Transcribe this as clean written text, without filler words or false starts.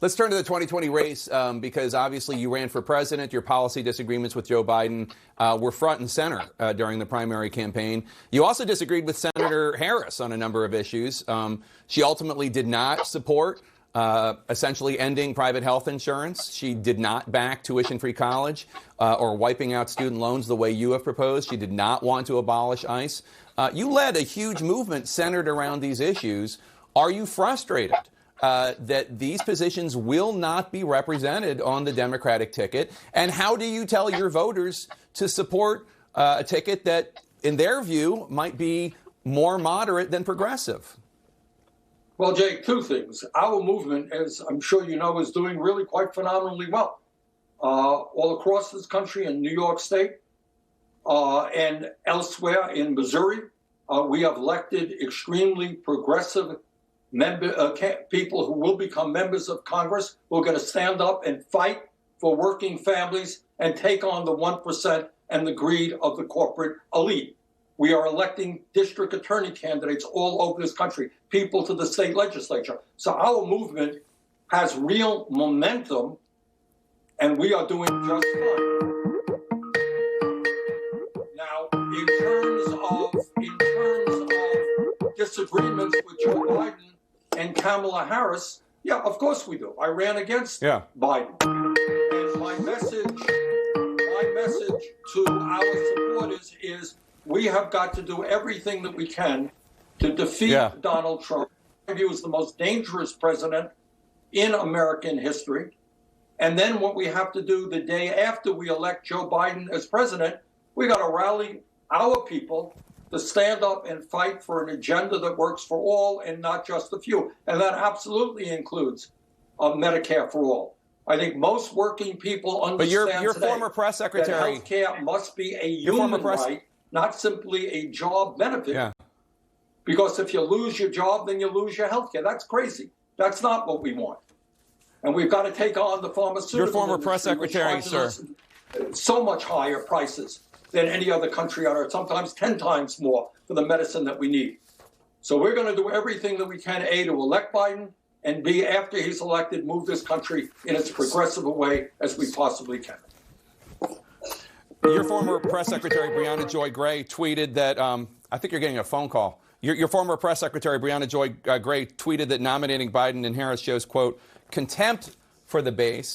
Let's turn to the 2020 race because obviously you ran for president. Your policy disagreements with Joe Biden were front and center during the primary campaign. You also disagreed with Senator Harris on a number of issues. She ultimately did not support essentially ending private health insurance. She did not back tuition-free college or wiping out student loans the way you have proposed. She did not want to abolish ICE. You led a huge movement centered around these issues. Are you frustrated that these positions will not be represented on the Democratic ticket? And how do you tell your voters to support a ticket that, in their view, might be more moderate than progressive? Well, Jake, two things. Our movement, as I'm sure you know, is doing really quite phenomenally well. All across this country, in New York State and elsewhere in Missouri, we have elected extremely progressive people who will become members of Congress, who are going to stand up and fight for working families and take on the 1% and the greed of the corporate elite. We are electing district attorney candidates all over this country, people to the state legislature. So our movement has real momentum, and we are doing just fine. Now, in terms of disagreements with Joe Biden and Kamala Harris, yeah, of course we do. I ran against Biden. And my message to our supporters is we have got to do everything that we can to defeat Donald Trump. He was the most dangerous president in American history. And then what we have to do the day after we elect Joe Biden as president, we got to rally our people to stand up and fight for an agenda that works for all and not just a few. And that absolutely includes Medicare for all. I think most working people understand but your today former press secretary, that health care must be a human right, not simply a job benefit. Yeah. Because if you lose your job, then you lose your health care. That's crazy. That's not what we want. And we've got to take on the pharmaceutical Your former industry, press secretary, sir. So much higher prices than any other country on earth, sometimes 10 times more for the medicine that we need. So we're going to do everything that we can, A, to elect Biden, and B, after he's elected, move this country in as progressive a way as we possibly can. Your former press secretary, Brianna Joy Gray, tweeted that, I think you're getting a phone call. Your former press secretary, Brianna Joy Gray, tweeted that nominating Biden and Harris shows, quote, contempt for the base,